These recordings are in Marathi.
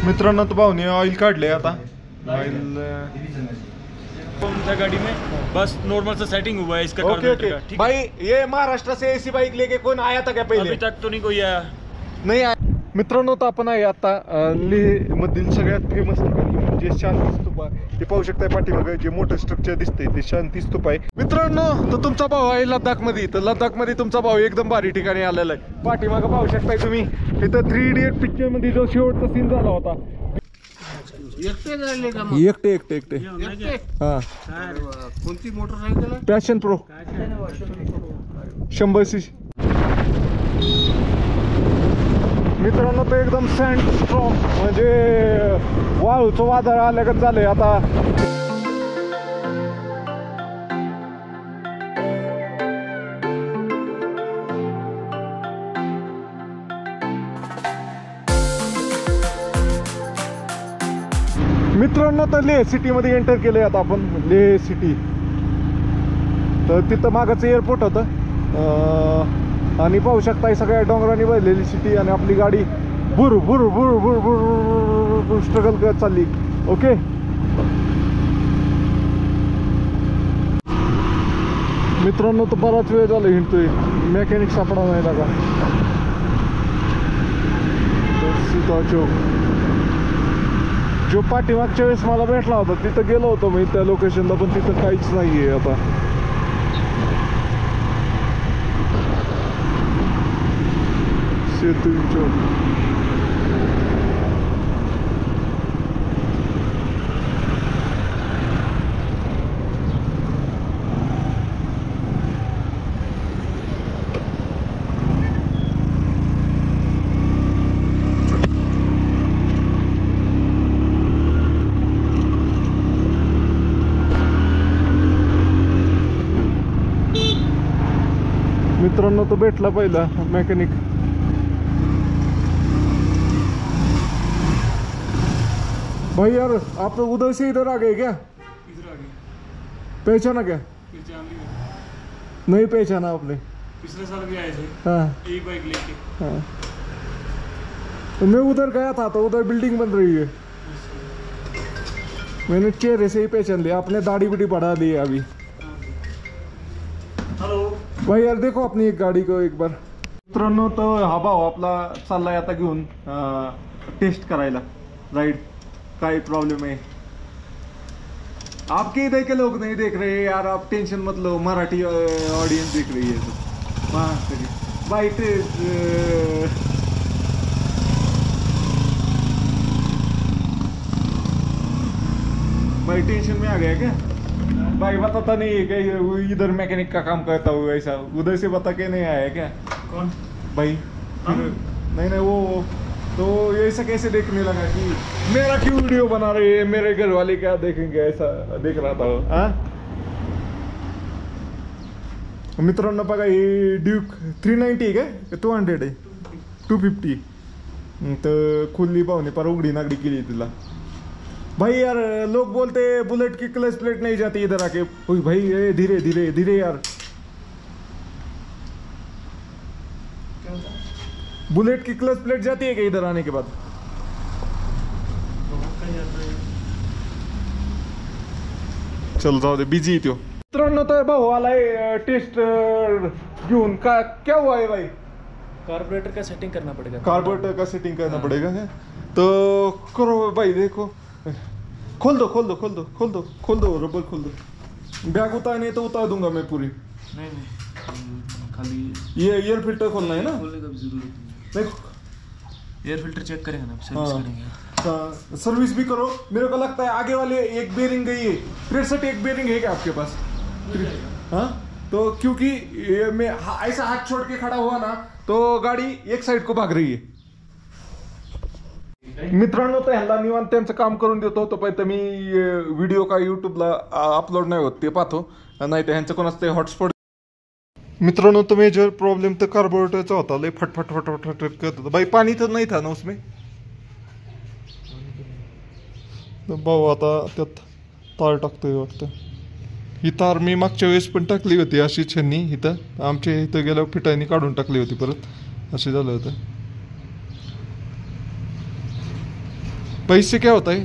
मित्रांनो तो भाऊने ऑइल काढले आता ऑइल गाड़ी में बस नॉर्मल सा सेटिंग हुआ है इसका। ओके ओके भाई, ये महाराष्ट्र से ऐसी बाइक लेके कौन आया था क्या पहिले? अभी तक तो नहीं कोई आया। नाही आया। मित्रांनो तर आपण आहे आता लेह मधील सगळ्यात फेमस ठिकाणी म्हणजे शांती स्तूप आहे. ते पाहू शकताय पाठीमागे जे मोठं स्ट्रक्चर दिसतंय ते शांती स्तूप आहे. मित्रांनो तर तुमचा भाऊ आहे लडाख मध्ये, तर लडाख मध्ये तुमचा भाऊ एकदम भारी ठिकाणी आलेला आहे. पाठीमागे पाहू शकताय तुम्ही इथं 3 इडियट पिक्चर मध्ये जो शेवटचा सीन झाला होता. एकटे हा. कोणती मोटरसायकल? Passion pro 100cc. मित्रांनो तो एकदम सँड स्ट्रॉंग म्हणजे वाळूचं वादळ आल्यागत झालंय आता. मित्रांनो तर लेह सिटी मध्ये एंटर केलंय आता आपण. लेह सिटी तर तिथं मागचं एअरपोर्ट होतं आणि पाहू शकताय सगळ्या डोंगरांनी भरलेली सिटी आणि आपली गाडी बुर बुर बुर बुर बुर स्ट्रगल करत चालली. ओके मित्रांनो तर बराच वेळ झाला हिंडतोय, मेकॅनिक सापडा नाही लागा. सीता चौक जो पाठीमागच्या वेळेस मला भेटला होता तिथं गेलो होतो मी त्या लोकेशनला, पण तिथं काहीच नाहीये आता. सेतू चौक मित्रांनो तो भेटला पहिला मेकॅनिक. भाई यार आप उधर से इधर आ गए क्या? इधर आ गए। पहचाना क्या? पहचान ली नहीं पहचाना आपने? पिछले साल भी आए थे। हाँ एक बाइक लेके। हाँ तो मैं उधर गया था तो उधर बिल्डिंग बन रही है, मैंने चेहरे से ही पहचान लिया. आपने दाढ़ी बिड़ी बढ़ा दी है अभी. हेलो भाई यार देखो अपनी एक गाड़ी को एक बार. मित्रांनो तो हा भाऊ आपला चाललाय आता घेऊन टेस्ट करायला राइड. काय प्रॉब्लम है? आपके इधर के लोग नहीं देख रहे यार, आप टेंशन मत लो, मराठी ऑडियंस देख रही है तो. हाँ भाई भाई टेंशन में आ गया क्या? भाई बताता नहीं है क्या वो इधर मैकेनिक का काम करता हुआ ऐसा, उधर से बता के नहीं आया क्या? कौन भाई नहीं नहीं वो तो ऐसा कैसे देखने लगा कि मेरा क्यों वीडियो बना रहे हैं, मेरे घर वाले क्या देखेंगे, ऐसा देख रहा था. हाँ मित्रांनो बघा ही ड्यूक 390 आहे काय 200 आहे 250. तर खुली भावने पर उघडी नागडी केली तिला. भाई यार लोग बोलते बुलेट की क्लच प्लेट नहीं जाती इधर आके. ओए भाई ये धीरे धीरे धीरे यार. बुलेट की क्लच प्लेट जाती है क्या इधर आने के बाद? चल जाऊ दे, बिजी तो. मित्रांनो तर भाऊ आलाय टेस्ट घेऊन. का क्या हुआ है भाई? कार्बोरेटर का सेटिंग करना पड़ेगा। कार्बोरेटर का सेटिंग करना पड़ेगा है तो करो भाई. देखो खोल दो खोल दो खोल दो खोल दो खोल दो रबर खोल दो. बैग उतारनी तो उतार दूंगा मैं पूरी. नहीं खाली ये एयर फिल्टर खोलना है ना? खोलने का भी जरूरत नहीं. एयर फिल्टर चेक करेंगे ना, सर्विस करेंगे. सर्विस भी करो. मेरे को लगता है आगे वाले एक बेरिंग गई है. 63 एक बेरिंग है क्या आपके पास? हाँ तो क्योंकि ये मैं ऐसा हाथ छोड़ के खड़ा हुआ ना तो गाडी एक साइड को भाग रही है. मित्रांनो तर ह्याला निवांत त्यांचं काम करून देतो. तो पण मी व्हिडिओ का यूट्यूबला अपलोड नाही होत ते पाहतो, नाही तर ह्यांचं कोणाचं ते हॉटस्पॉट. मित्रांनो तो मेजर प्रॉब्लेम तर कार्बोरेटरचा होता. लय फटफट फटफट फटफट करत होता. भाई पाणी तर नाही था ना उसमें? भाऊ आता त्यात तार टाकतोय वाटतं. ही तार मी मागच्या वेळेस पण टाकली होती अशी छन्नी इथं. आमच्या इथं गेल्यावर फिटाईनी काढून टाकली होती परत. असे झालं होतं. पैसे क्या होता है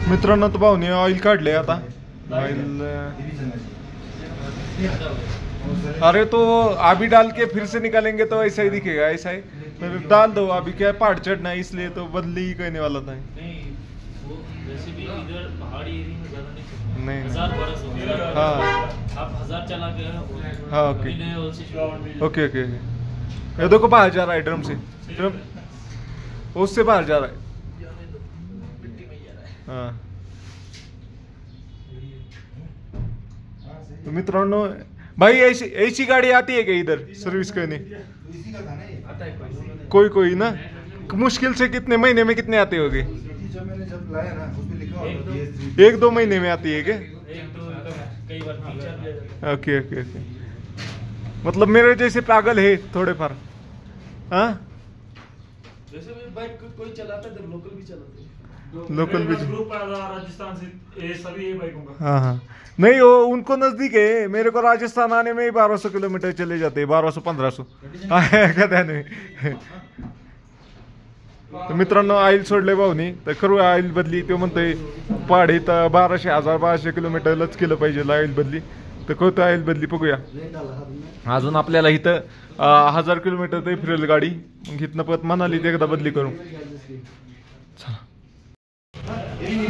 मित्रांनो? तो भाऊने ऑइल काढले आता ऑइल। अरे तो अभी डाल के फिर से निकालेंगे तो ऐसा ही दिखेगा, ऐसा ही फिर डाल दो। अभी क्या है पहाड़ चढ़ना है इसलिए तो बदली ही कहने वाला था। वैसे भी इधर पहाड़ी एरिया में ज्यादा नहीं नहीं 1000 1200 हो गया। हाँ आप 1000 चला गए। हाँ ओके ओके ओके। ये देखो बाहर जा रहा है ड्रम से, ड्रम उससे बाहर जा रहा है। हाँ तो मित्रांनो भाई ऐसी गाड़ी आती है क्या इधर सर्विस करने? कोई कोई ना मुश्किल से कितने महीने में कितने आते होगे? मैंने जब लाया ना उसमें लिखा होगा 1-2 महीने में आती है क्या? कई बार 3-4 ओके ओके ओके। मतलब मेरे जैसे पागल है थोड़े फार। हाँ वैसे भी बाइक कोई चलाता है, लोकल भी चलाते हैं। लोकल भी ग्रुप राजस्थान से ये सभी ये बाइकों का। हाँ हाँ नहीं वो उनको नजदीक है, मेरे को राजस्थान आने में ही 1200 किलोमीटर चले जाते हैं, 1200-1500 कदा नाही। तर मित्रांनो ऑइल सोडले भाऊनी तर करू ऑइल बदली। तो म्हणतोय पहाडी तर 1200 किलोमीटरलाच केलं पाहिजे ऑइल बदली, तर करतो ऑइल बदली बघूया। अजून आपल्याला इथं 1000 किलोमीटर तरी फिरेल गाडी, मग इथनं परत मनाली ते एकदा बदली करू।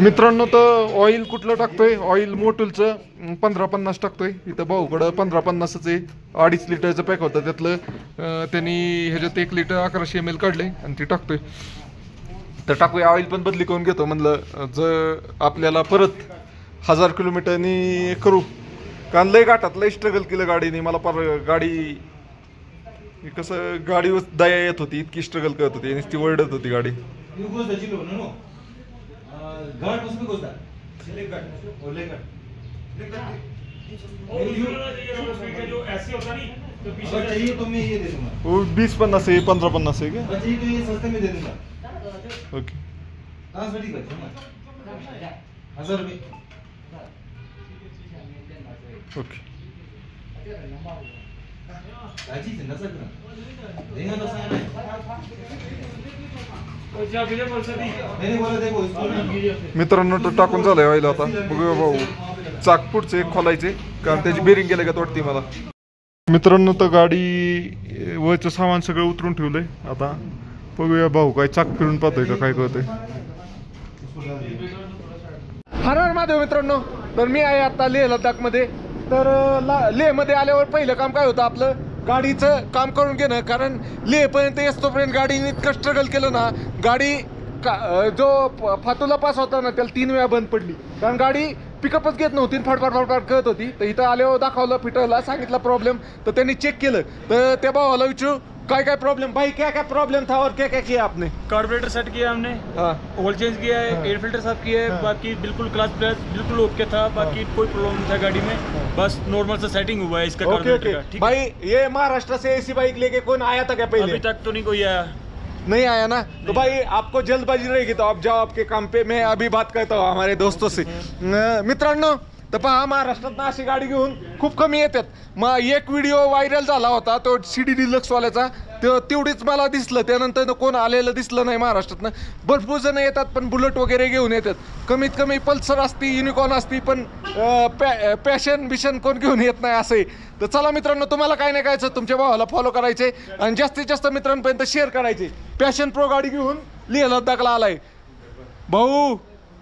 मित्रांनो तर ऑइल कुठलं टाकतोय? ऑइल मोटूलचं 1550 टाकतोय। इथं भाऊकडं 1550च आहे, 2.5 लिटरचं पॅक होतं त्यातलं त्यांनी ह्याच्यात 1 लिटर 1100 ml काढले आणि ते टाकतोय। तर टाकूया ऑइल पण बदली करून घेतो म्हणलं, जर आपल्याला परत 1000 किलोमीटरनी करू, कारण लय घाटात लय स्ट्रगल केलं गाडीने। मला पर गाडी कसं गाडीवर दया येत होती, इतकी स्ट्रगल करत होती, नुसती वरडत होती गाडी। घाट उसमें घुसता सिलेक्ट घाट और ले घाट जो ऐसे होता नहीं तो पीछे अगर चाहिए तो मैं ये दे दूंगा। वो 20-50 है, 15-50 है क्या? अगर चाहिए तो ये सस्ते में दे दूंगा। ओके कहाँ से ठीक है 1000 रुपये। ओके काची चिंता सर देंगे तो सही मैंने बोला देखो इसको। मित्रांनो तो टाकून झालंय ऑइल आता, बघूया भाऊ चाक पुढचे खोलायचे कारण त्याची बेरिंग गेलं का वाटते मला। मित्रांनो तर गाडी वरचं सामान सगळं उतरून ठेवलंय, आता बघूया भाऊ काय चाक फिरून पाहतोय का काय करतोय। हर हर महादेव मित्रांनो, तर मी आहे आता लेह लडाख मध्ये। तर लेह मध्ये आल्यावर पहिलं काम काय होतं आपलं, गाडीचं काम करून घेणं। कारण लेहपर्यंत येतोपर्यंत गाडीने इतकं स्ट्रगल केलं ना, गाडी जो फातूला पास होता ना त्याला 3 वेळा बंद पडली, कारण गाडी पिकअपच घेत नव्हती, फडफड करत होती। तर इथं आल्यावर दाखवलं, फिटरला सांगितलं प्रॉब्लेम, तर त्यांनी चेक केलं। तर त्या भावाला विचारू काय काय प्रॉब्लेम भाई, क्या क्या प्रॉब्लम था और क्या क्या किया आपने? कार्बोरेटर सेट किया हमने, ऑयल चेंज किया है, एयर फिल्टर साफ किया है, बाकी बिल्कुल क्लच प्लस बिल्कुल ओके था, बाकी कोई प्रॉब्लम नहीं था गाड़ी में, बस नॉर्मल सा सेटिंग हुआ है इसका कार्बोरेटर का। ठीक भाई ये महाराष्ट्र से ऐसी बाइक लेके कौन आया था क्या पहले? अभी तक तो नहीं कोई आया। नहीं आया ना, तो भाई आपको जल्दबाजी रहेगी तो आप जाओ आपके काम पे। मैं अभी बात करता हूँ हमारे दोस्तों से। मित्रांनो तर पहा महाराष्ट्रात अशी गाडी घेऊन खूप कमी येतात। मग एक व्हिडिओ व्हायरल झाला होता तो CD डिलक्स वाल्याचा, तेवढीच मला दिसलं, त्यानंतर कोण आलेलं दिसलं नाही महाराष्ट्रातनं। भरपूर जण येतात पण बुलेट वगैरे घेऊन येतात, कमीत कमी पल्सर असती, युनिकॉर्न असती, पण पॅशन बिशन कोण घेऊन येत नाही असं आहे। तर चला मित्रांनो, तुम्हाला काय नाही करायचं, तुमच्या भावाला फॉलो करायचे आणि जास्तीत जास्त मित्रांपर्यंत शेअर करायचे। पॅशन प्रो गाडी घेऊन लेह लडाखला आलाय भाऊ,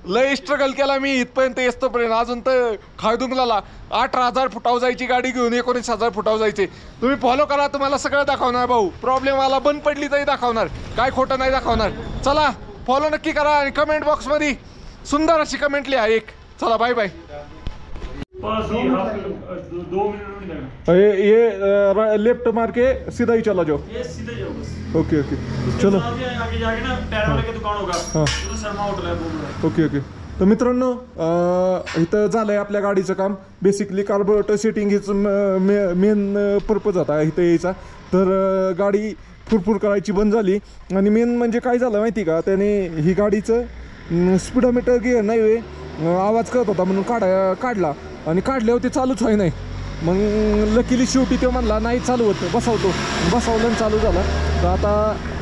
लय स्ट्रगल केला मी इथपर्यंत येतोपर्यंत। अजून तर खायदुंगला 18,000 फुटावर जायची गाडी घेऊन 19,000 फुटावर जायचे। तुम्ही फॉलो करा, तुम्हाला सगळं दाखवणार भाऊ। प्रॉब्लेम आला बंद पडली तरी दाखवणार, काय खोटं नाही दाखवणार। चला फॉलो नक्की करा आणि कमेंट बॉक्स मध्ये सुंदर अशी कमेंट लिहा एक। चला बाय बाय। बस ये 2 मिनट नहीं लगना, ये लेफ्ट मार के सीधा ही चला जाओ। ये सीधे जाओ बस। ओके ओके चलो। आगे जाके ना टायर वाले की दुकान होगा, हाँ तो शर्मा होटल है वो। Okay okay. तर मित्रांनो इथं झालंय आपल्या गाडीचं काम। बेसिकली कार्बोरेटर सेटिंग हीच मेन पर्पज होता इथं यायचा। तर गाडी फुरफुर करायची बंद झाली आणि मेन म्हणजे काय झालं माहिती का, त्याने ही गाडीचं स्पीडोमीटर गिअर नाही वे आवाज करत होता म्हणून काढला आणि काढल्यावर ते चालूच व्हाय नाही। मग लकीली शेवटी तो म्हणला नाही चालू होतं, बसवतो, बसवलं आणि चालू झाला। तर आता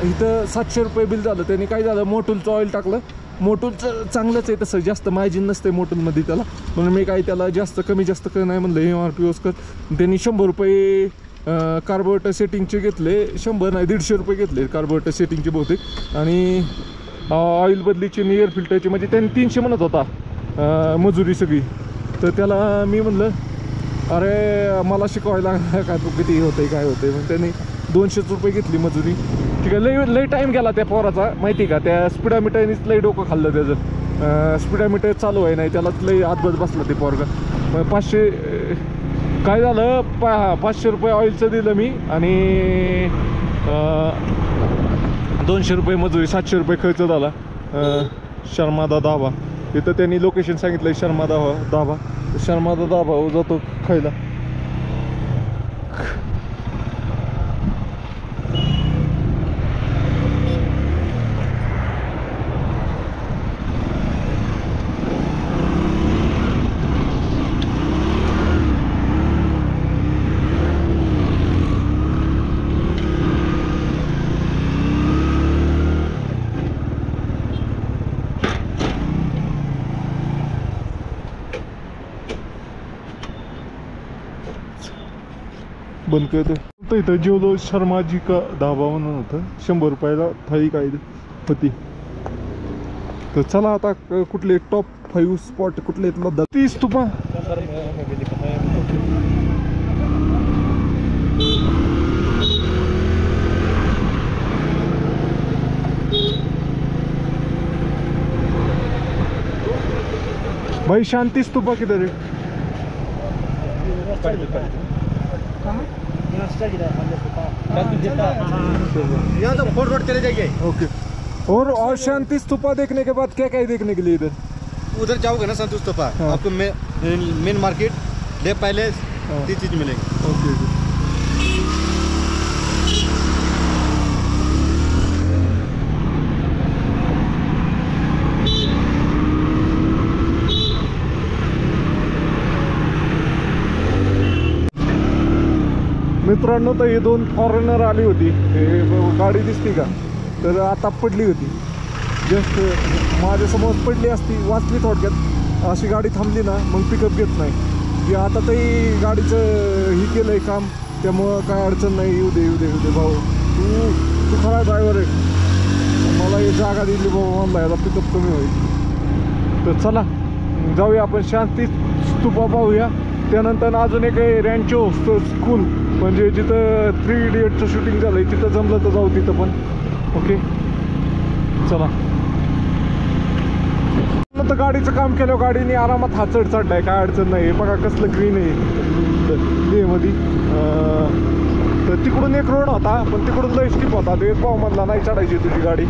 इथं 700 रुपये बिल झालं. त्यांनी काय झालं, मोटूलचं ऑइल टाकलं. मोटूलचं चांगलंच आहे तसं, जास्त मार्जिन नसते मोटूलमध्ये त्याला, म्हणून मी काय त्याला जास्त कमी जास्त नाही म्हणलं, MRP यूज कर. त्यांनी 100 रुपये कार्बोरेटर सेटिंगचे घेतले, 100 नाही 150 रुपये घेतले कार्बोरेटर सेटिंगचे बहुतेक. आणि ऑइल बदलीची आणि एअर फिल्टरची, म्हणजे त्यांनी 300 म्हणत होता मजुरी सगळी. तर त्याला मी म्हणलं अरे मला शिकवायला काय तू किती होतंय काय होतंय, मग त्यांनी 200 रुपये घेतली मजुरी. ठीक आहे. लई टाईम गेला त्या पोराचा माहिती का, त्या स्पीडामीटरनीच लई डोकं खाल्लं त्याचं. स्पीडामीटर चालू आहे नाही, त्यालाच लई आतबत बसलं ते पोरगा. मग 500 काय झालं, 500 रुपये ऑइलचं दिलं मी आणि 200 रुपये मजुरी, 700 रुपये खर्च झाला. शर्मादा धाबा इथं त्यांनी लोकेशन सांगितलं आहे, धाबा. शर्मादा धाबा जातो खायला. बंद करतो. तर इथं जेवलो शर्माजी का धाबा म्हणून होतं, 100 रुपयाला थाळी काय होती. तर चला आता कुठले टॉप 5 स्पॉट कुठले आहेत लद्दाख. 30 तुपा भाई. शांति स्तूपा किधर है? यहाँ तो फोर्ट रोड चले जाइए। ओके. और शांति स्तूपा देखने के बाद क्या क्या है देखने के लिए इधर? उधर जाओगे ना शांति स्तूपा, हाँ। आपको मेन मार्केट, डे पैलेस, 3 चीज मिलेगी। ओके. मित्रांनो, तर हे 2 फॉरेनर आली होती. हे गाडी दिसती का, तर आता पडली होती जस्ट माझ्यासमोर पडली असती, वाचली थोडक्यात. अशी गाडी थांबली ना मग पिकअप घेत नाही. की आता तरी गाडीचं ही केलं आहे काम, त्यामुळं काय अडचण नाही. येऊ दे भाऊ, तू खरा ड्रायव्हर आहे. मला ही जागा दिली भाऊ, म्हणला याला पिकअप कमी होईल. तर चला जाऊया आपण शांती स्तूपा पाहूया. त्यानंतर अजून एक रॅन्चो स्कूल, म्हणजे जिथं 3 इडियटचं शूटिंग झालं आहे, तिथं जमलं तर जाऊ तिथं पण. ओके चला. तर गाडीचं काम केलं, गाडीने आरामात हा चढ चढलाय, काय अडचण नाही. बघा कसलं ग्रीन आहे लेहमध्ये. तर तिकडून एक रोड होता, पण तिकडून लय स्टिप होता. ते पाव म्हणला नाही चढायची तुझी गाडी.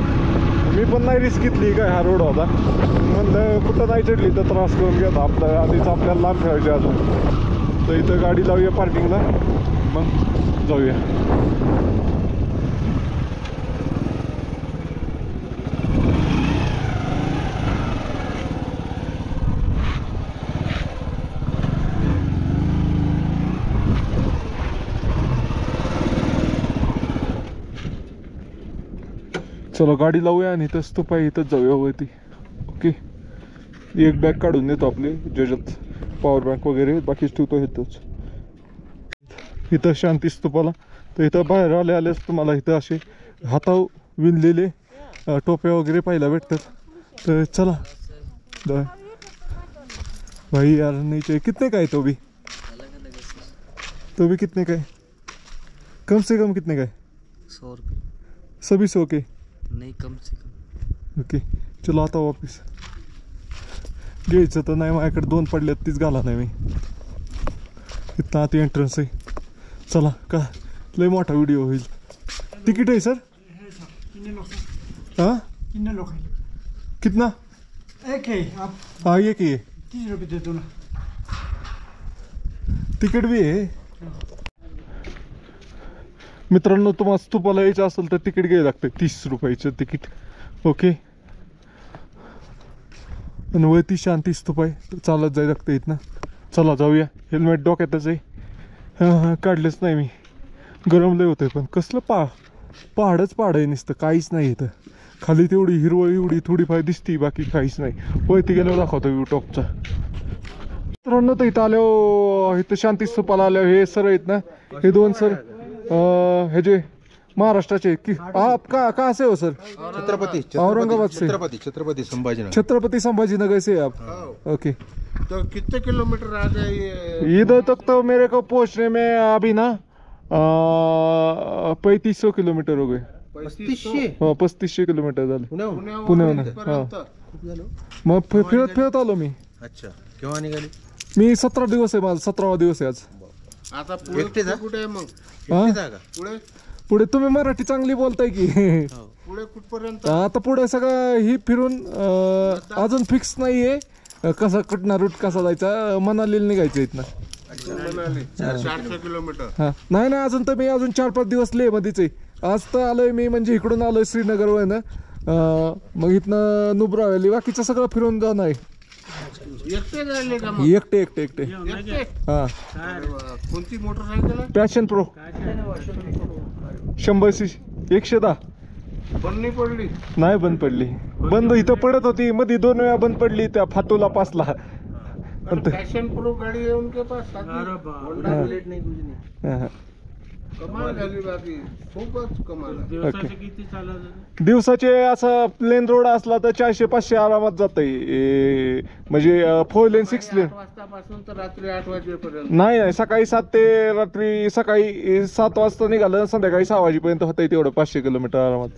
मी पण नाही रिस्क घेतली, काय हा रोड होता. म्हणलं कुठं नाही चढली तर त्रास करून घेता आपलं, आधीच आपल्याला लांब ठेवायचे अजून. तर इथं गाडी लावूया पार्किंगला, मग जाऊया. चलो गाडी लावूया आणि इथंच तो पाहिजे इथंच जाऊया वरती. ओके. एक बॅग काढून देतो आपली, ज्याच्यात पॉवर बँक वगैरे, बाकीच ठेवतो इथंच. इथं शांती स्तूपाला. तर इथं बाहेर आल्यास तुम्हाला इथं असे हाताव विणलेले टोप्या वगैरे पाहायला भेटतात. तर चला भाई यार नीचे कितने का है तो भी कितने का है? कम से कम कितने का है? 100 रुपये. सभी 100 के? नहीं, कम से कम. ओके चलो आता वापिस. घ्यायचं तर नाही, माझ्याकडे 2 पडल्यात, तीच घाला नाही मी. इथं आत एंट्रन्स आहे. चला का लय मोठा व्हिडिओ होईल. तिकीट आहे सर? हाँ कितना? एक है आप हाँ एक ही है. 30 रुपये दे दो ना. तिकीट भी आहे. मित्रांनो, तुम्हाला स्तूपाला यायचं असेल तर तिकीट घ्यायला लागतं, 30 रुपयाचं तिकीट. ओके. आणि वरती शांती स्तूप आहे, तर चालत जायला लागतं इथनं. चला जाऊया. हेल्मेट डोक्यातच आहे. हां काढलेच नाही मी, गरम लय होतंय. पण कसलं पहाडच पहाड आहे नुसतं, काहीच नाही इथं. खाली तेवढी हिरवळ एवढी थोडीफार दिसती, बाकी काहीच नाही. वरती गेल्यावर दाखवतो व्ह्यू टॉपचा. मित्रांनो तर इथं आल्यावर इथं शांती स्तूपाला आल्यावर हे सर आहेत ना, हे दोन सर हे जे महाराष्ट्राचे की आप कहाँ से हो सर? औरंगाबाद से. छत्रपति संभाजीनगर से आप? ओके. तो कितने किलोमीटर आ गए ये? इधर तक तो मेरे को पहुंचने में अभी ना 3500 किलोमीटर हो गए. 3500 किलोमीटर झाले पुण्याहून. हा मग फिरत आलो मी. अच्छा, केव्हा निघाली? मी 17 दिवस आहे, माझा 17वा दिवस आहे आज. आता पुढे कुठे आहे मग? पुढे पुढे तुम्ही मराठी चांगली बोलताय की. पुढे कुठपर्यंत? आता पुढे सगळं ही फिरून अजून फिक्स नाहीये कसा कुठला रूट कसा जायचा. मनालीला निघायचं इथनं. मनाली 400 किलोमीटर. हा नाही अजून तर मी अजून 4-5 दिवस लेह मध्येच आहे. आज तर आलोय मी, म्हणजे इकडून आलोय श्रीनगर वर ना, मग इथनं नुब्रा व्हॅली बाकीचं सगळं फिरून जाणार आहे. एकटे जायले का मग? एकटे. एकटे? हा. कोणती मोटरसायकल आहे? Passion pro 100cc 110. बंद नाही पडली? नाही बंद पडली. बंद इथं पडत होती, मध्ये 2 वेळा बंद पडली त्या फातूला पासला. पॅशन प्रो गाडी आहे उनके पास. कमाल झाली बाकी, खूपच कमाल. दिवसाचे असं प्लेन रोड असला तर 400-500 आरामात जातंय. म्हणजे 4 लेन 6 लेन. 8 वाजतापासून तर रात्री 8 वाजेपर्यंत. नाही सकाळी 7 ते रात्री सकाळी 7 वाजता निघालं, संध्याकाळी 6 वाजेपर्यंत होतंय तेवढं 500 किलोमीटर आरामात.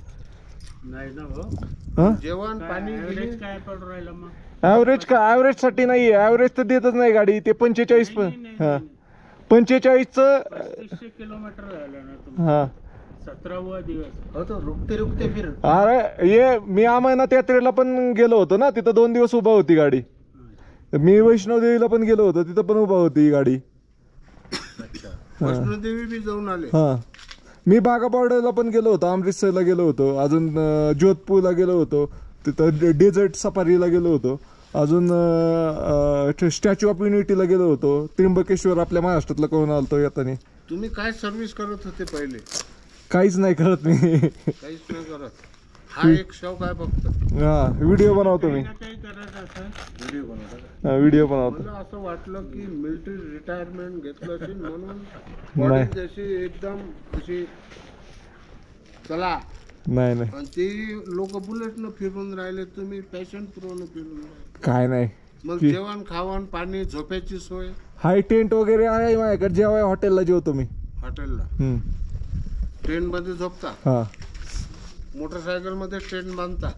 जेवण पाणी काय पडून राहिलं मग? ॲव्हरेज साठी नाही, ॲव्हरेज तर देतच नाही गाडी. ते 45 पण. हा 45चं. 3500 किलोमीटर झालं ना तुम्ही. हा 17वा दिवस. हो तो रुकते फिर. अरे ये मी अमरनाथ यात्रेला पण गेलो होतो ना, तिथं 2 दिवस उभा होती गाडी. मी वैष्णोदेवीला पण गेलो होतो, तिथं पण उभा होती गाडी. वैष्णोदेवी बी जाऊन आले. हा मी बागा बॉर्डरला पण गेलो होतो, अमृतसरला गेलो होतो, अजून जोधपूरला गेलो होतो, तिथं डेझर्ट सफारीला गेलो होतो, अजून स्टॅच्यू ऑफ युनिटीला गेलो होतो, त्र्यंबकेश्वर आपल्या महाराष्ट्रातला करून आलतो येताना. तुम्ही काय सर्व्हिस करत होते पहिले? काहीच नाही करत मी. काहीच नाही करत. हा एक शौक आहे फक्त. हा व्हिडिओ बनवतो मी. व्हिडिओ बनवतो. मला असं वाटलं की मिलिटरी रिटायरमेंट घेतलं असेल म्हणून नाही. बॉडी जशी एकदम अशी चला. नाही आणि ते लोक बुलेटनं फिरून राहिले, तुम्ही पॅशन प्रोनं फिरून राहिले. काय नाही. मग जेवण खावण पाणी झोपायची सोय? हाय टेंट वगैरे आहे माझ्याकडे. जेव्हा हॉटेलला जेवतो मी. हॉटेलला ट्रेन मध्ये झोपता? हा मोटरसायकल मध्ये ट्रेन बांधता?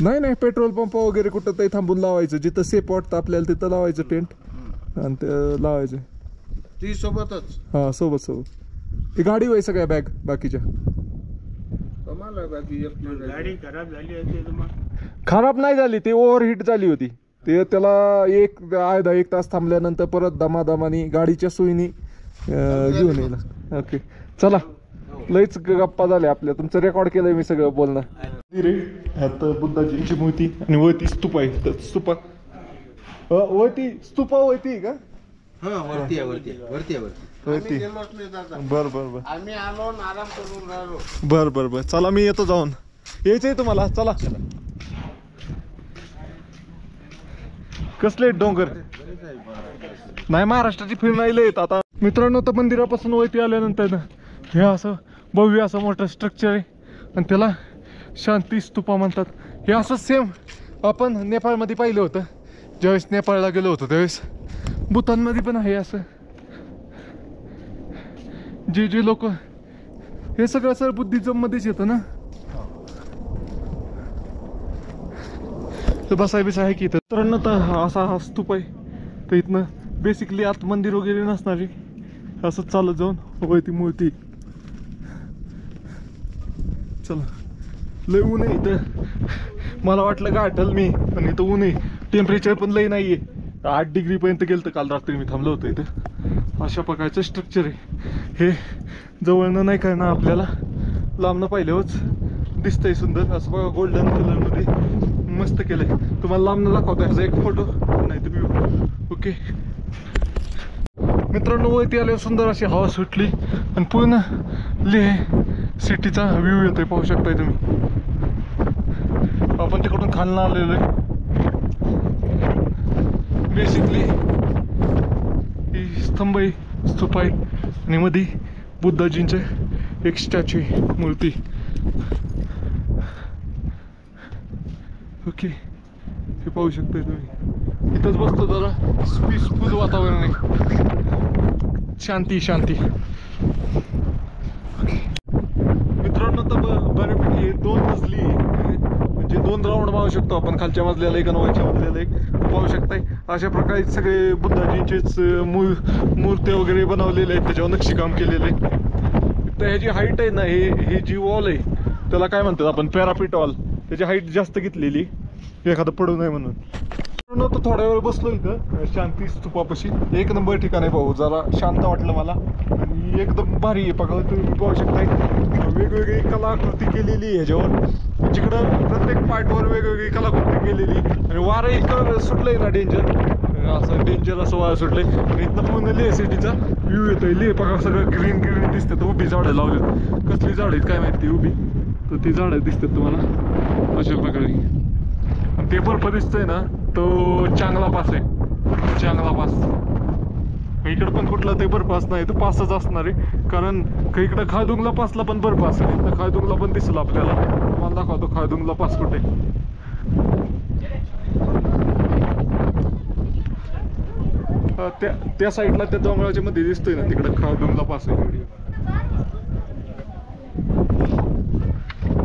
नाही पेट्रोल पंप वगैरे कुठं तरी थांबून लावायचं, जिथं सेफ वाटतं आपल्याला तिथं लावायचं टेंट आणि ते लावायचं. ती सोबतच? हा सोबत. ती गाडी व्हाय सगळ्या बॅग बाकीच्या. कमाल आहे बाकी. गाडी खराब झाली होती मग? खराब नाही झाली, ती ओव्हरहीट झाली होती. ते त्याला अर्धा 1 तास थांबल्यानंतर परत दमादमानी गाडीच्या सोयीनी घेऊन येईल. ओके चला, लईच गप्पा झाल्या आपल्या. तुमचं रेकॉर्ड केलंय मी सगळं बोलणं. ह्यात बुद्धाजींची मूर्ती आणि वरती स्तूप आहे. स्तूपा वरती स्तूपा वरती का? वरती वरती. गेलोच नाही दादा. बर आम्ही आलो आणि आराम करून राहिलो. बर चला, मी येतो जाऊन. यायचंय तुम्हाला? चला. कसले डोंगर नाही, महाराष्ट्राची फिरणं येत आता. मित्रांनो तर मंदिरापासून वरती आल्यानंतर ना हे असं भव्य असं मोठं स्ट्रक्चर आहे आणि त्याला शांती स्तूपा म्हणतात. हे असं सेम आपण नेपाळमध्ये पाहिलं होतं. ज्यावेळेस नेपाळला गेलो होतो त्यावेळेस भूतानमध्ये पण आहे असं. जे लोक हे सगळं सर बुद्धिझम मध्येच येतं ना. तर बसाय आहे की इथं. तर तर असा हा स्तूप आहे. तर इथनं बेसिकली आत मंदिर वगैरे नसणारी, असं चालत जाऊन वरती मूर्ती. चला, लय ऊन आहे इथं. मला वाटलं गाठल मी, पण इथं ऊन आहे. टेम्परेचर पण लय नाहीये. 8 डिग्री पर्यंत गेलं. काल रात्री मी थांबलो होतो इथं. अशा प्रकारचं स्ट्रक्चर आहे हे. जवळनं नाही काय ना आपल्याला, लांबनं पाहिल्यावरच दिसतंय सुंदर असं बघा. गोल्डन कलर मध्ये मस्त केलंय. तुम्हाला लांबनं दाखवतो ह्याचा एक फोटो नाही तर व्ह्यू. ओके मित्रांनो, वरती आल्यावर सुंदर अशी हवा सुटली आणि पूर्ण लेह सिटीचा व्ह्यू येतोय, पाहू शकताय तुम्ही. आपण तिकडून खालनं आलेलो आहे. बेसिकली ही स्तंभ आहे, स्तूप आहे आणि मध्ये बुद्धाजींचे एक स्टॅच्यू आहे, मूर्ती. ओके, हे पाहू शकताय तुम्ही. इथंच बसतो, जरा पीसफुल वातावरण आहे, शांती शांती. मित्रांनो, तर बऱ्यापैकी 2 मजली म्हणजे 2 राऊंड मारू शकतो आपण. खालच्या मजल्याला एक आणि वरच्या मजल्याला एक, पाहू शकताय. अशा प्रकारे सगळे बुद्धाजींचेच मूर्त्या वगैरे बनवलेले आहेत, त्याच्यावर नक्षीकाम केलेलं आहे. तर ह्याची हाईट आहे ना, ही जी वॉल आहे त्याला काय म्हणतात आपण, पॅरापिट वॉल. त्याची हाईट जास्त घेतलेली, एखादं पडू नये म्हणून. तर थोड्या वेळ बसलो इथं शांती स्तूपापाशी. एक नंबर ठिकाण आहे भाऊ, जरा शांत वाटलं मला आणि एकदम भारी आहे. बघा तुम्ही पाहू शकताय, वेगवेगळी कलाकृती केलेली आहे ह्याच्यावर. जिकडं प्रत्येक पार्टवर वेगवेगळी कलाकृती केलेली. आणि वारं इतकं सुटलंय ना, डेंजर असं वारं सुटलंय. आणि इथनं पूर्ण लेह सिटीचा व्ह्यू येतोय. लेह बघा, सगळं ग्रीन ग्रीन दिसतात. उभी झाडं लावलेत, कसली झाडं आहेत काय माहिती उभी, तर ती झाडं दिसतात तुम्हाला अशा प्रकारे. आणि ते बर्फ दिसतोय ना, तो चांगला पास आहे, चांगला पास. इकडं पण कुठला ते बर्फ नाही, तो पासच असणार आहे. कारण इकडं खायदुंगला पासला पण बर्फ असेल, इथं खायदुंगला पण दिसला आपल्याला. मला दाखवतो खायदुंगला पास कुठे. त्या साईडला त्या डोंगराच्या मध्ये दिसतोय ना, तिकडं खायदुंगला पास आहे.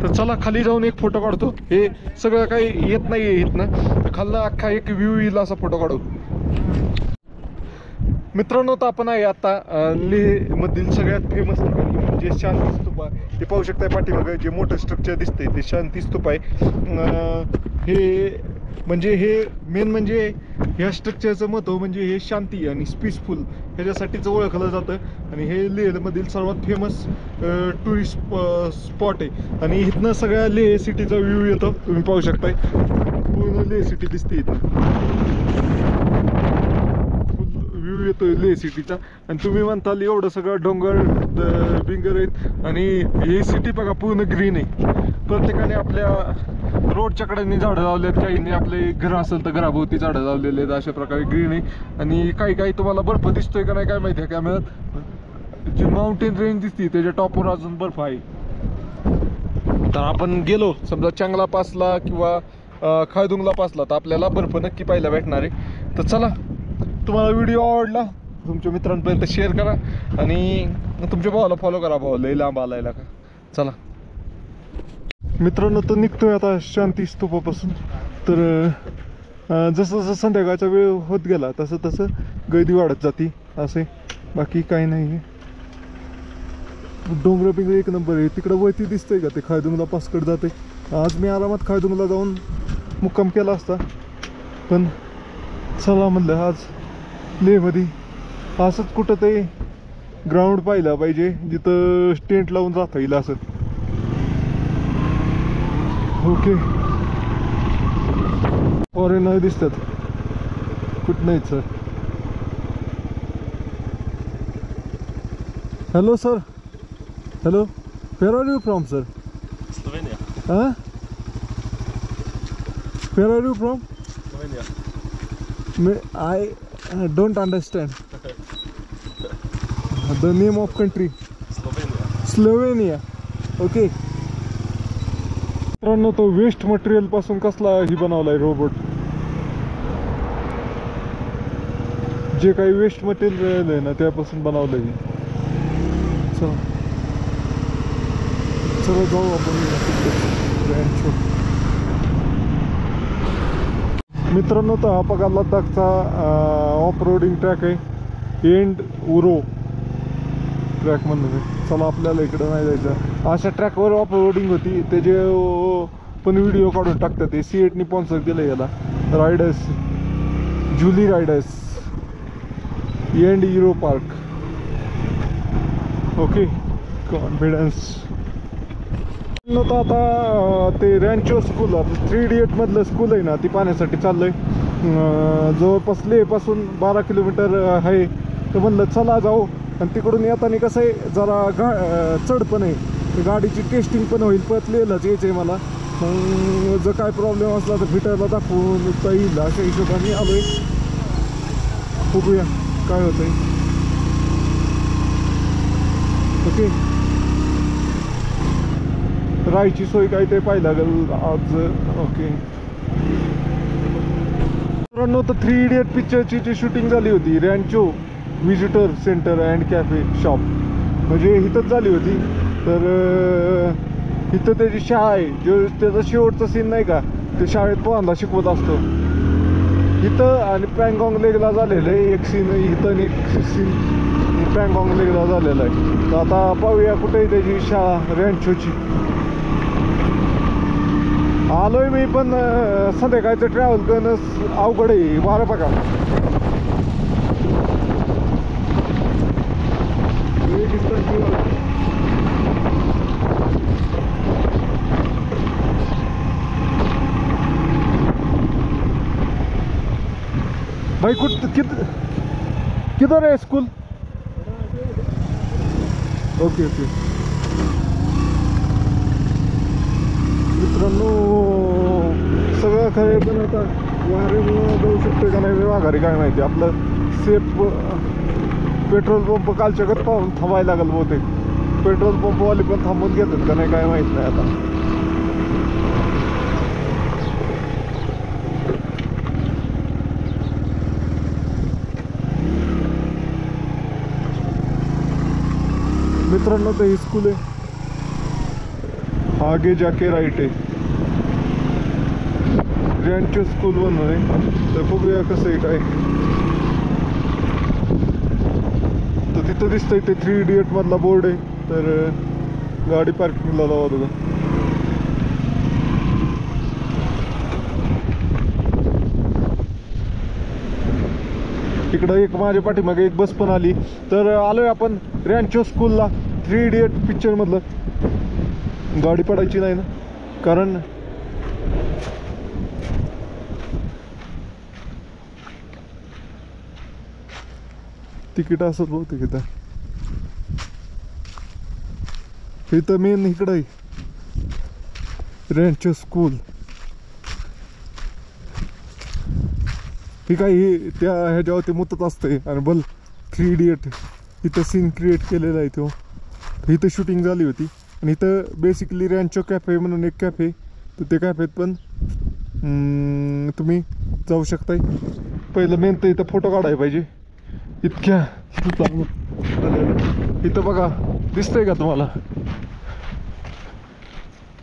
तर चला खाली जाऊन एक फोटो काढतो. हे सगळं काही येत नाहीये इथनं, खाल्ला अख्खा एक व्ह्यू येईल असा फोटो काढू. मित्रांनो, तर आपण आहे आता लेह मधील सगळ्यात फेमस ठिकाणी म्हणजे शांती स्तूप आहे. हे पाहू शकताय पाठीमागे जे मोठं स्ट्रक्चर दिसतंय ते शांती स्तूप आहे. हे म्हणजे हे मेन म्हणजे ह्या स्ट्रक्चरचं महत्त्व म्हणजे हे शांती आणि पीसफुल ह्याच्यासाठीच ओळखलं जातं. आणि हे लेहमधील सर्वात फेमस टुरिस्ट स्पॉट आहे. आणि इथनं सगळ्या लेह सिटीचा व्ह्यू येतो, तुम्ही पाहू शकताय. पूर्ण लेह सिटी दिसते इथं, व्ह्यू येतोय लेह सिटीचा. आणि तुम्ही म्हणताल एवढं सगळं डोंगर बिंगर आहेत आणि ही सिटी बघा पूर्ण ग्रीन आहे. प्रत्येकाने आपल्या रोडच्या कडेने झाडं लावलेत, काहींनी आपले घर असेल तर घराभोवती झाडं लावलेले आहेत. अशा प्रकारे ग्रीन आहे. आणि काही तुम्हाला बर्फ दिसतोय का नाही काय माहिती आहे, कॅमेऱ्यात जी माउंटेन रेंज दिसते त्याच्या टॉपवर अजून बर्फ आहे. तर आपण गेलो समजा चांगला पासला किंवा खायदुंगला पासला तर आपल्याला बर्फ नक्की पाहायला भेटणार आहे. तर चला, तुम्हाला व्हिडिओ आवडला तुमच्या मित्रांपर्यंत शेअर करा आणि तुमच्या भावाला फॉलो करा. भाऊ लई लांब आलायला का. चला मित्रांनो, तर निघतोय आता शांती स्तूपापासून. तर जसं जसं संध्याकाळचा वेळ होत गेला तसं तसं गर्दी वाढत जाते असे, बाकी काही नाही आहे. डोंगर बिंगर एक नंबर आहे. तिकडं वरती दिसतंय का ते खायदुंगला पासकड जाते. आज मी आरामात खायदुंगला जाऊन मुक्काम केला असता, पण चला म्हणलं आज लेहमध्ये असंच कुठं ते ग्राउंड पाहिलं पाहिजे जिथं टेंट लावून राहता येईल असं. ओके, फॉरेनर दिसतात कुठं नाहीत sir. Hello sir, hello, where are you from sir? Slovenia. Where are you from? Slovenia. I don't understand the name of country. Slovenia. Slovenia. Okay. मित्रांनो, तो वेस्ट मटेरियल पासून कसला ही बनवलाय रोबोट. जे काही वेस्ट मटेरियल आहे ना त्यापासून बनवलंय. चला चला जाऊ आपण. मित्रांनो, तर हा बघा लडाखचा ऑफ रोडिंग ट्रॅक आहे, एंड उरो ट्रॅक म्हणून. चला आपल्याला इकडं नाही जायचं. अशा ट्रॅकवर ऑफ रोडिंग होती, त्याचे पण व्हिडिओ काढून टाकतात. ते C8नी स्पॉन्सर केलं याला. रायडर्स, जुली riders and euro park. Okay, confidence. आता ते रॅन्चो स्कूल, 3 Idiot मधलं स्कूल आहे ना, ती पाहण्यासाठी चाललंय. जवळपास लेहपासून 12 किलोमीटर आहे. तर म्हणलं चला जाऊ आणि तिकडून येताना कसं आहे जरा चढ पण आहे, तर गाडीची टेस्टिंग पण होईल. परत लेहलाच यायचं आहे मला, मग जर काय प्रॉब्लेम असला तर फिटायला दाखवून येईल अशा हिशोबाने आलो आहे. बघूया काय होतं आहे. ओके, राहायची सोय काय ते पाहायला लागेल आज. ओके मित्रांनो, तर 3 इडियट पिक्चरची जी शूटिंग झाली होती Rancho visitor centre and cafe shop, म्हणजे इथंच झाली होती. तर इथं त्याची शाळा आहे, जो त्याचा शेवटचा सीन नाही का, ते शाळेत पोहायला शिकवत असतो इथं. आणि पँगॉंग लेकला झालेलं आहे एक सीन इथं आणि एक सीन पँगॉंग लेकला झालेला आहे. तर आता पाहूया कुठे आहे त्याची शाळा रॅन्चोची. आलोय मी, पण संध्याकाळचं ट्रॅव्हल करणं अवघड आहे. वारं बघा, भाई किधर है स्कूल? ओके ओके मित्रांनो, सगळं खरं पण आता वाऱ्यामुळं जाऊ शकतो का नाही माघारी काय माहिती. आपलं सेफ पेट्रोल पंप कालच्या गत पाहून थांबायला लागेल बहुतेक. पेट्रोल पंपवाले पण थांबून घेतात का नाही काय माहीत नाही आता. मित्रांनो, तर ही स्कूल आहे, आगे जाके राईट आहे, रॅन्चो स्कूल बनवून आहे. तर बघूया कसं आहे काय. तर तिथं दिसतंय ते 3 इडियट मधला बोर्ड आहे. तर गाडी पार्किंगला लावा बघा. इकडं एक माझ्या पाठीमागे एक बस पण आली. तर आलोय आपण रॅन्चो स्कूलला. 3 इडियट पिक्चर मधलं. गाडी पडायची नाही ना, कारण तिकीट असत बहुतेक इथं. इथं मेन इकडं आहे रॅन्चो स्कूल. ही काही त्या ह्याच्यावरती मुतत असते. आणि बल 3 इडियट इथं सीन क्रिएट केलेला आहे तो. इथं शूटिंग झाली होती. आणि इथं बेसिकली रॅन्चो कॅफे म्हणून एक कॅफे, तर ते कॅफेत पण तुम्ही जाऊ शकताय. पहिलं मेन तर इथं फोटो काढायला पाहिजे. इतक्या इथं बघा, दिसतंय का तुम्हाला?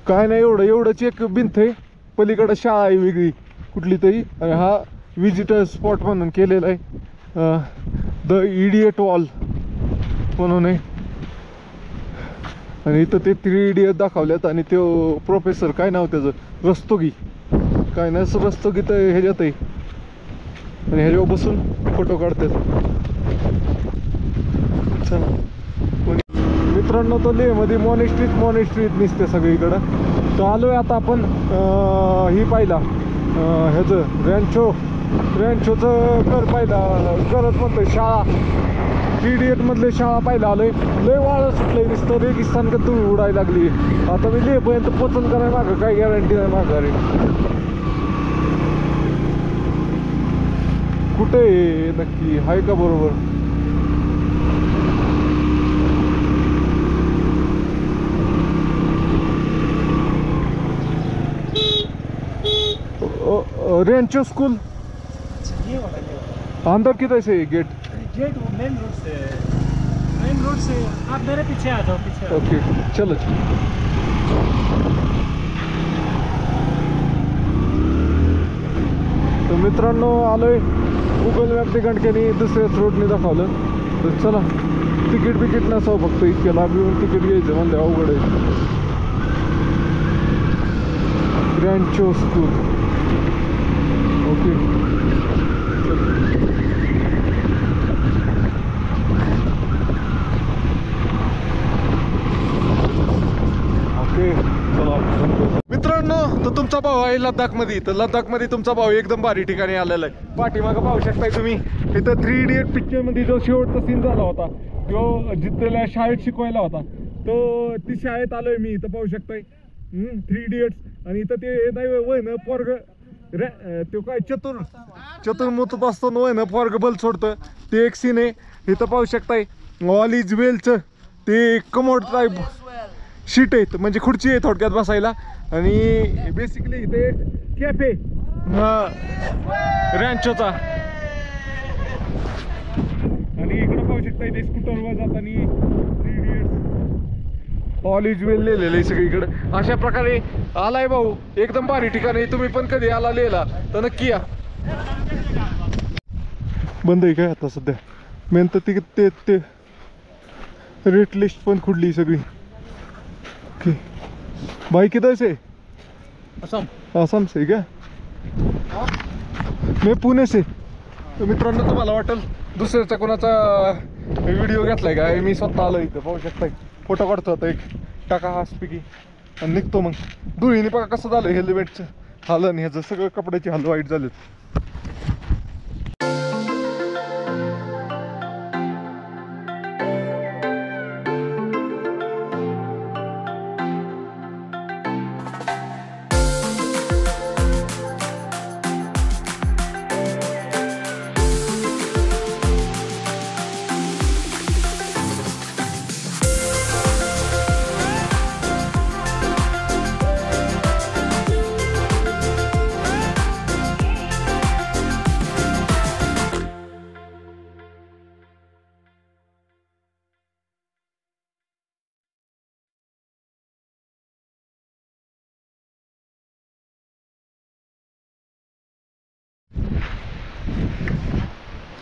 काय नाही, एवढंच एक भिंत आहे. पलीकडं शाळा आहे वेगळी कुठली तरी. आणि हा विजिटर स्पॉट म्हणून केलेला आहे, द इडियट वॉल म्हणून आहे. आणि इथं ते 3 इडियट दाखवल्यात. आणि तो प्रोफेसर काय नाव त्याचं, रस्तोगी काय नाही, रस्तोगी तर ह्याच्यात आहे. आणि ह्याच्यावर बसून फोटो काढतात. चला मित्रांनो, तो लेहमध्ये मॉनेस्ट्रीत दिसते सगळीकडं. तर आलोय आता आपण ही पाहिला ह्याचं रॅन्चोचं घर पाहिला. करत म्हणतोय शाळा, 3 इडियट मधले शाळा पाहिला आलोय. लय वाळं सुटलंय, नुसतं रेगिस्तान का तुम्ही उडायला लागली. आता मी लेहपर्यंत पोचल का नाही मागं काही गॅरंटी नाही माघारी. कुठे नक्की आहे का बरोबर? रैंचो स्कूल अंदर किधर से गेट? गेट मेन रोड से आप मेरे पीछे आ जाओ, पीछे। ओके चलो। तर मित्रांनो आलोय गुगल मॅप तिकडक्याने दुसऱ्याच रोडने दाखवलं. तर चला तिकीट नसावं फक्त इतक्या लांब येऊन तिकीट घ्यायचं म्हणजे अवघड आहे. Rancho school okay. ओके चला मित्रांनो, तर तुमचा भाऊ आहे लद्दाखमध्ये. तर लद्दाखमध्ये तुमचा भाऊ एकदम भारी ठिकाणी आलेला आहे. पाठीमागं पाहू शकताय तुम्ही. इथं 3 इडियट पिक्चरमध्ये जो शेवटचा सीन झाला होता तो जिथल्या शाळेत शिकवायला होता तो ती शाळेत आलोय मी इथं पाहू शकताय 3 इडियट्स आणि इथं ते नाही वय ना पोरग तो काय चतुर्मुख असताना वय ना पोरग बल सोडतं ते एक सीन आहे इथं पाहू शकताय ऑल इज वेलचं ते कमोड टाईप शीट आहेत म्हणजे खुर्ची आहे थोडक्यात बसायला आणि बेसिकली इथे कॅफे रॅन्चोचा आणि इकडं पाहू शकता इथे स्कूटरवर जाताना ऑल इज वेल लिहिलेलं आहे सगळीकडं अशा प्रकारे आलाय भाऊ एकदम भारी ठिकाणी तुम्ही पण कधी आला लिहिला तर नक्की या बंद आहे काय आता सध्या मेन तर ते रेट लिस्ट पण खुडली सगळी ओके भाई किधर से आसाम से क्या मी पुणे से तर मित्रांनो तुम्हाला वाटेल दुसऱ्याचा कोणाचा व्हिडिओ घेतलाय का मी स्वतः आलो इथं पाहू शकताय फोटो काढतो आता एक टाका हा स्पिकी आणि निघतो मग धुळीने बघा कसं झालं हेल्मेटचं हालन ह्याचं सगळं कपड्याची हाल वाईट झालेत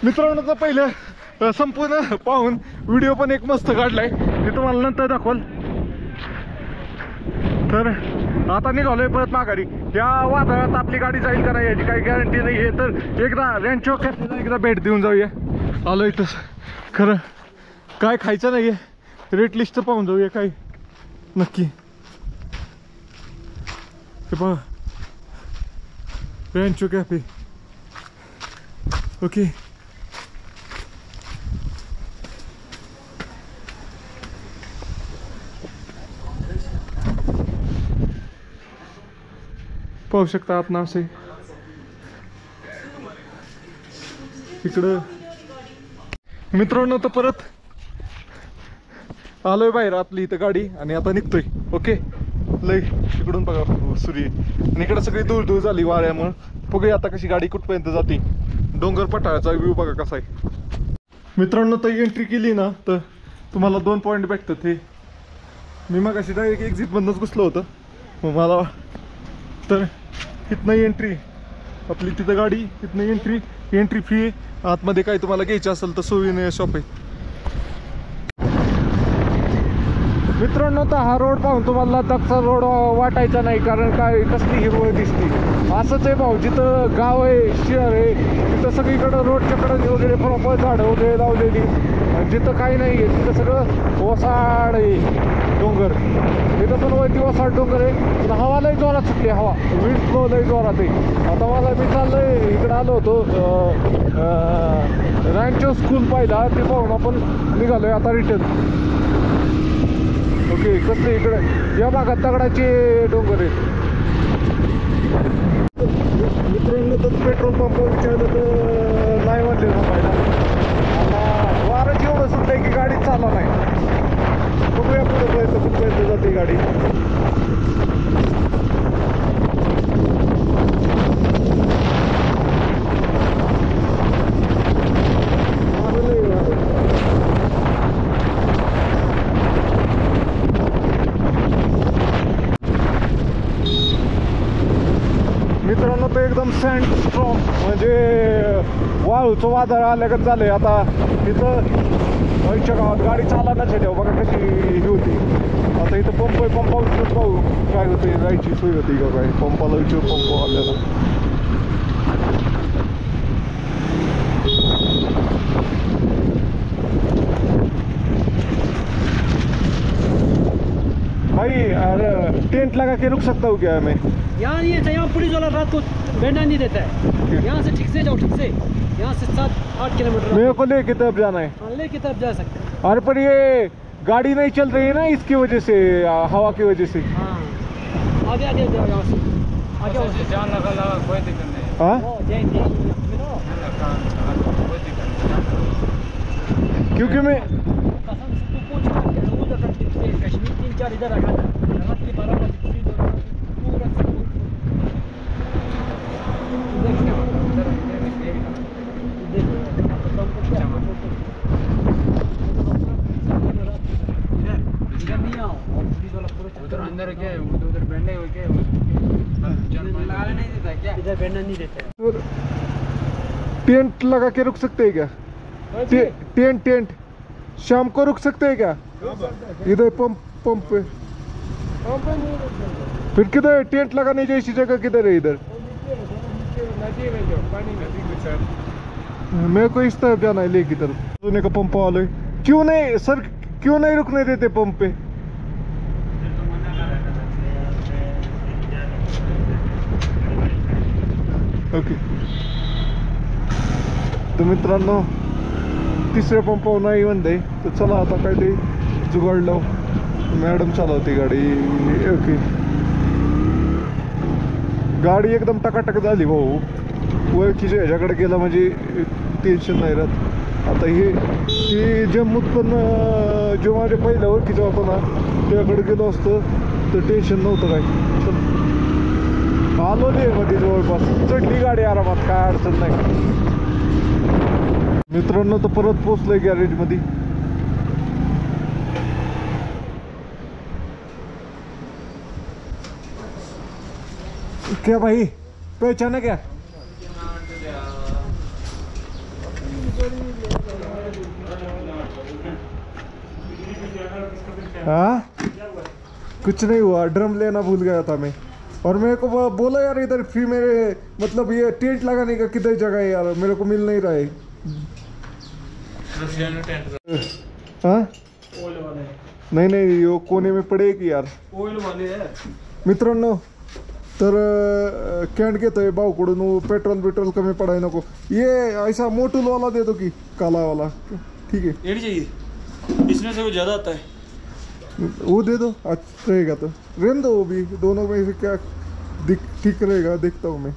मित्रांनो तर पहिलं संपूर्ण पाहून व्हिडिओ पण एक मस्त काढलाय ते तुम्हाला नंतर दाखवाल तर आता निघालोय परत माघारी या वादळात आपली गाडी जाईल का नाही याची काही गॅरंटी नाही आहे तर एकदा रॅन्चो कॅफेला एकदा भेट देऊन जाऊया आलो इथं खरं काय खायचं नाही आहे रेट लिस्ट पाहून जाऊया काय नक्की हे बघा रॅन्चो कॅफे ओके पाहू शकता आपण असे इकडं मित्रांनो तर परत आलोय बाहेर आपली इथं गाडी आणि आता निघतोय ओके लय इकडून बघा सूर्य आणि इकडं सगळी दूर दूर झाली वाऱ्यामुळं बघूया आता कशी गाडी कुठपर्यंत जाते डोंगर पठाराचा व्ह्यू बघा कसा आहे मित्रांनो तर एंट्री केली ना तर तुम्हाला 2 पॉईंट भेटतात हे मी मग अशी डायरेक्ट एक्झिट बंदच घुसलो होतं मग मला तर इथनं एंट्री आपली तिथं गाडी तिथनं एंट्री फी आहे आतमध्ये काय तुम्हाला घ्यायचं असेल तर सोयीने शॉप आहे मित्रांनो तर हा रोड पाहून तुम्हाला दक्षिण रोड वाटायचा नाही कारण काय कसली हिरवळ दिसते असंच आहे भाऊ जिथं गाव आहे शहर आहे तिथं सगळीकडं रोडच्या कडे वगैरे प्रॉपर झाडं वगैरे लावलेली जिथं काही नाही आहे तिथं सगळं ओसाड आहे डोंगर तिथं पण वरती ओसाड डोंगर आहे पण हवा लई जोरात सुटली हवा विंड फ्लो लई जोरात आहे आता मला मी चाललंय इकडं आलो होतो रॅन्चो स्कूल पाहिला ते पाहून आपण निघालोय आता रिटर्न ओके कसले इकडे या भागात दगडाचे डोंगर आहेत मित्रांनो तर पेट्रोल पंप विचारलं तर नाही वाटले थांबायला आता वारंच एवढं सुटलंय की गाडी चालला नाही बघूया कुठपर्यंत जाते गाडी मित्रांनो तो एकदम सँड स्ट्रॉंग म्हणजे वाळूचं वादळ आल्यागत झालंय आता तिथं आमच्या गावात गाडी चालनाच आहे तेव्हा बघा कशी ही होती आता इथं पंपावर पाहू काय होते जायची सोय होती का काय पंपाला विचार पंप आल्याला भाई टेंट लगा के रुक सकता हूँ क्या मैं? यहाँ नहीं है, यहाँ पुलिस वाला रात को बैठना नहीं देता है। यहाँ से ठीक से जाओ, ठीक से यहाँ से 7-8 किलोमीटर मेरे को लेके तरफ जाना है। हाँ, ले की तरफ जा सकते हैं। अरे पर ये गाड़ी नहीं चल रही है ना इसकी वजह से, हवा की वजह से। हाँ आगे आगे जाओ, यहाँ से आगे आओ। जान लगा कोई दिक्कत नहीं। हाँ क्योंकि मैं कसम से तू पूछ उधर कश्मीर 3-4 इधर रखा था, रात के 12 बजे पुलिस और पूरा सब कुछ उधर अंदर क्या है, उधर बैठने हो क्या इधर बैठना नहीं देता है। टेंट लगा के रुक सकते हैं क्या? टेंट शाम को रुक सकते हैं क्या इधर पंप पे? फिर किधर टेंट लगाने जैसी जगह किधर है इधर? मेरे को इस तरफ जाना है, ले की तरफ। सोने का पंप वाले क्यों नहीं सर, क्यों नहीं रुकने देते पंप पे? ओके तर मित्रांनो तिसऱ्या पंपावर नाही म्हणते, तर चला आता काय ते जुगाड लावू. मॅडम चालवते गाडी. ओके गाडी एकदम टकाटक झाली भाऊ. ओळखीच्या ह्याच्याकडे गेला म्हणजे टेन्शन नाही राहत. आता हे जम्मूत पण जो माझ्या पहिल्या ओळखीचा होता ना त्याकडे गेलो असतो तर टेन्शन नव्हतं काय. आलो नाही मध्ये जवळपास, चढली गाडी आरामात, काय अडचण नाही. मित्रांनो तर परत पोचलोय गॅरेज मध्ये. क्या भाई पहचाना क्या? हाँ कुछ नहीं हुआ, ड्रम लेना भूल गया था मैं. और मेरे को बोला यार इधर फ्री मेरे मतलब ये टेंट लगाने का किधर जगह है यार, मेरे को मिल नहीं रहा है. हाँ नहीं नहीं यो कोने में पडेगी यार. ऑइल वाले है मित्रांनो तर कॅन्ट घेतोय भाऊकडून. पेट्रोल कमी पडाय नको. ये ऐसा मोटूल वाला दे दो की काला वाला. ठीक है एडी चाहिए, इसमें से वो ज़्यादा आता है. वो दे दो, अच्छा रहेगा. तो रहने दो वो भी, दोनों में से क्या ठीक रहेगा देखता हूँ मैं.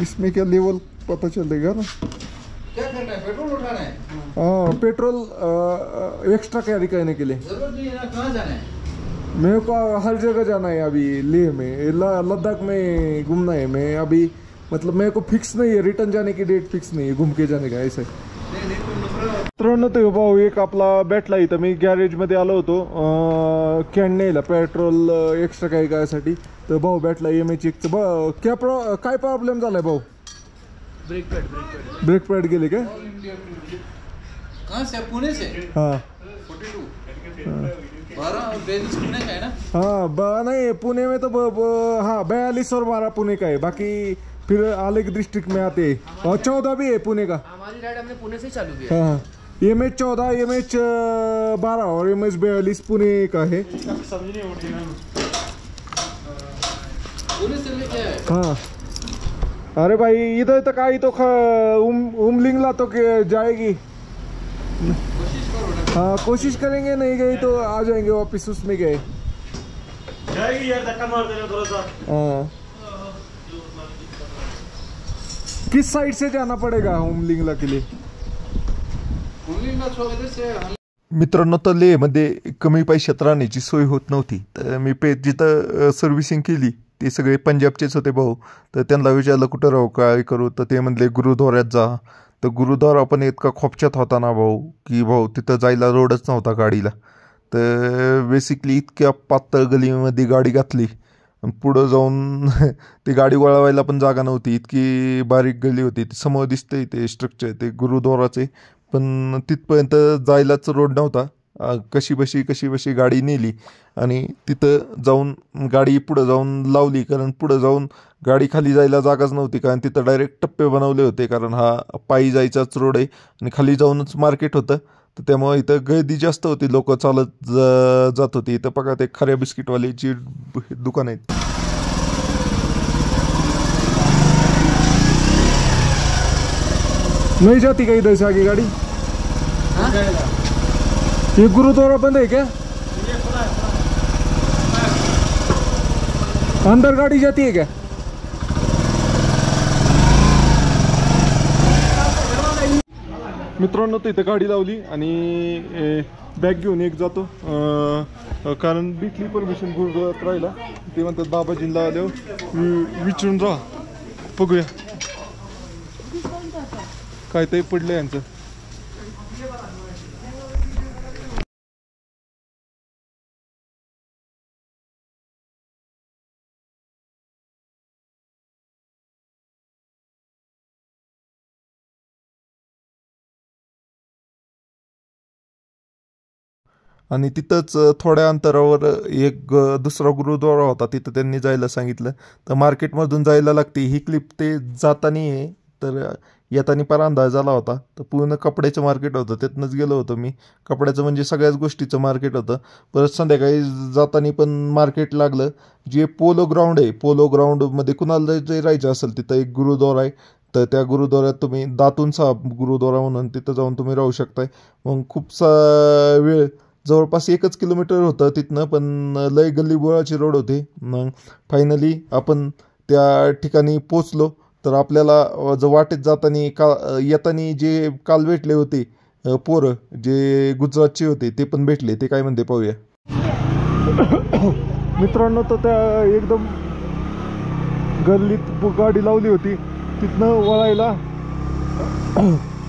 इसमें क्या लेवल पता चलेगा ना. क्या करना है, पेट्रोल उठाना है? हाँ पेट्रोल एक्स्ट्रा कैरी करने के लिए. जरूरत नहीं है ना, कहाँ जाना है? मेरे को हर जगह जाना है अभी. लेह में लद्दाख में घूमना है. मैं अभी मतलब मेरे को फिक्स नहीं है, रिटर्न जाने की डेट फिक्स नाही आहे, घूम के जाने का ऐसे. मित्रांनो तो भाऊ एक आपला भेटला इथं. मी गॅरेजमध्ये आलो होतो कॅन न्यायला पेट्रोल एक्स्ट्रा काही करायसाठी. तर भाऊ भेटला MH1चं. काय प्रॉब्लेम झालाय भाऊ? ब्रेक पैड गेले काय? कहाँ से? पुणे से? हाँ 42 12 42 पुणे का है ना? हाँ नहीं पुणे में तो हाँ 42 और 12 पुणे का है. बाकी फिर अलग डिस्ट्रिक्ट में आते हैं. और 14 भी है पुणे का. हमारी राइड हमने पुणे से चालू किया. हाँ MH14 MH12 और MH42 पुणे का है. पुणे से लेके आए? हाँ अरे भाई इधर तक आई तो उमलिंगला तो जाएगी. कोशिश करो ना. हाँ कोशिश करेंगे, नहीं गई तो आ जाएंगे वापस. उसमें गए जाएगी यार, धक्का मार देना थोड़ा सा. हाँ किस साइड से जाना पड़ेगा उमलिंगला के लिए? उमलिंगला इधर से. मित्रांनो तर लेहमध्ये कमी पैशात राहण्याची सोय होत नव्हती. तर मी जिथं सर्व्हिसिंग केली ते सगळे पंजाबचेच होते भाऊ. तर त्यांना विचारलं कुठं राहू काय करू, तर ते म्हणले गुरुद्वाऱ्यात जा. तर गुरुद्वारा पण इतका खोपच्यात होता ना भाऊ की भाऊ तिथं जायला रोडच नव्हता गाडीला. तर बेसिकली इतक्या पातळ गलीमध्ये गाडी घातली. पुढं जाऊन ती गाडी वळवायला पण जागा नव्हती, इतकी बारीक गली होती. ती समोर दिसतंय ते स्ट्रक्चर ते गुरुद्वाराचे, पण तिथपर्यंत जायलाच रोड नव्हता. कशी बशी गाडी नेली आणि तिथं जाऊन गाडी पुढं जाऊन लावली. कारण पुढं जाऊन गाडी खाली जायला जागाच नव्हती, कारण तिथं डायरेक्ट टप्पे बनवले होते. कारण हा पायी जायचाच रोड आहे आणि खाली जाऊनच मार्केट होतं. तर त्यामुळे इथं गर्दी जास्त होती, लोक चालत जात होती. इथं बघा ते खऱ्या बिस्किटवाल्याची दुकान आहेत. नहीं जाती क्या इधर से आगे गाड़ी? ये गुरुद्वारा बंद है क्या? अंदर गाड़ी जाती है क्या? मित्रांनो तर इथं गाडी लावली आणि बॅग घेऊन एक जातो, कारण भेटली परमिशन गुरुद्वारात राहिला. ते म्हणतात बाबाजींना आल्यावर विचारून राहा, बघूया काय ते पडलं यांचं. आणि तिथंच थोड्या अंतरावर एक दुसरा गुरुद्वारा होता, तिथं त्यांनी जायला सांगितलं. तर मार्केटमधून जायला लागते. ही क्लिप ते जाताना आहे, तर येताना फार अंदाज झाला होता. तर पूर्ण कपड्याचं मार्केट होतं, त्यातनंच गेलो होतो मी. कपड्याचं म्हणजे सगळ्याच गोष्टीचं मार्केट होतं. परत संध्याकाळी जाताना पण मार्केट लागलं. जे पोलो ग्राउंड आहे, पोलो ग्राउंडमध्ये कुणाला जे राहायचं असेल तिथं एक गुरुद्वारा आहे. तर त्या गुरुद्वाऱ्यात तुम्ही दातून साहब गुरुद्वारा म्हणून तिथं जाऊन तुम्ही राहू शकताय. मग खूपसा वेळ, जवळपास 1 किलोमीटर होतं तिथनं, पण लय गल्लीबोळाची रोड होती. मग फायनली आपण त्या ठिकाणी पोचलो. तर आपल्याला जो वाटेत जाताना येताना जे काल भेटले होते पोरं, जे गुजरातचे होते, ते पण भेटले. ते काय म्हणते पाहूया. मित्रांनो तर त्या एकदम गल्लीत गाडी लावली होती, तिथनं वळायला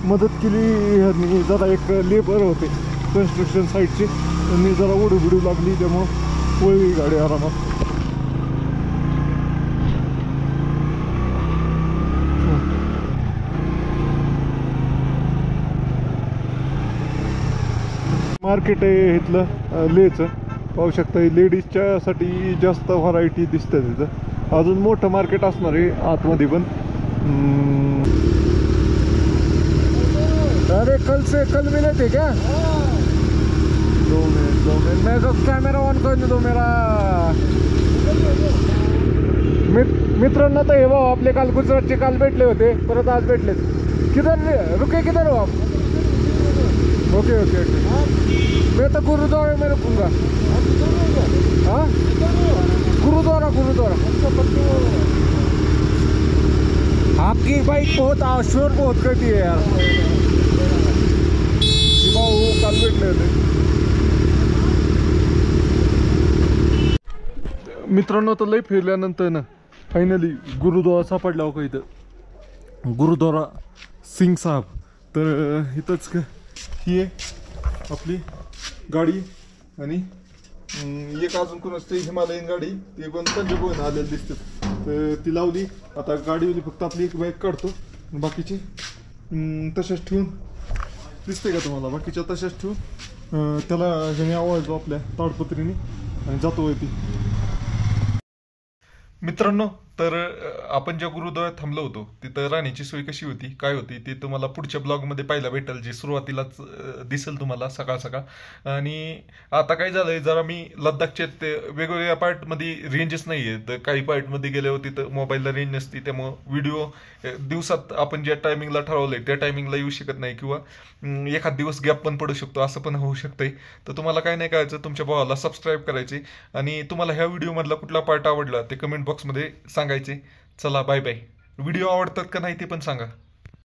मदत केली ह्यांनी. जरा एक लेबर होते कन्स्ट्रक्शन साईटचे, त्यांनी जरा उडू बिडू लागली, त्यामुळं वळली गाडी आरामात. मार्केट आहे इथलं लेचं, पाहू शकता. लेडीजच्यासाठी जास्त व्हरायटी दिसते तिथं. अजून मोठं मार्केट असणार आहे आतमध्ये पण. अरे कल मिले थे क्या? 2 मिनट मैं तो कैमरा ऑन करने दो मेरा. मित्रांनो तर हे भाऊ आपले काल गुजरातचे काल भेटले होते, परत आज भेटलेत. किधर रुके, किधर हो आप? Okay okay okay. मैं तो गुरुद्वारे में रुकूंगा. हाँ, गुरुद्वारा. आपकी बाइक बहुत शोर बहुत करती है यार. भाऊ काल भेटले होते. मित्रांनो तर लय फिरल्यानंतर ना फायनली गुरुद्वारा सापडला हो इथं, गुरुद्वारा सिंग साहब. तर इथंच ही आहे आपली गाडी. आणि एक अजून कोण असते हिमालयन गाडी, ती पण पंजाबहून आलेली दिसते. तर ती लावली. आता गाडीवली फक्त आपली एक बाईक काढतो, बाकीची तशाच ठेवून, दिसते का तुम्हाला, बाकीच्या तशाच ठेवून त्याला ह्याने आवळतो आपल्या ताडपत्रीने आणि जातो ती. मित्रांनो तर आपण ज्या गुरुद्वारात थांबलो होतो तिथं राहण्याची सोय कशी होती, काय होती, ते तुम्हाला पुढच्या ब्लॉगमध्ये पाहायला भेटेल, जे सुरुवातीलाच दिसेल तुम्हाला सकाळ सकाळ. आणि आता काय झालंय, जरा मी लद्दाखच्या वेगवेगळ्या पार्टमध्ये रेंजच नाही आहे. तर काही पार्टमध्ये गेल्यावर तिथं मोबाईलला रेंज नसते, त्यामुळं व्हिडिओ दिवसात आपण ज्या टायमिंगला ठरवलंय त्या टायमिंगला येऊ शकत नाही, किंवा एखाद दिवस गॅप पण पडू शकतो, असं पण होऊ शकतंय. तर तुम्हाला काय नाही करायचं, तुमच्या भावाला सबस्क्राईब करायचे आणि तुम्हाला ह्या व्हिडिओमधला कुठला पार्ट आवडला ते कमेंट बॉक्समध्ये सांगायचे. चला बाय बाय. व्हिडिओ आवडतात का नाही ते पण सांगा.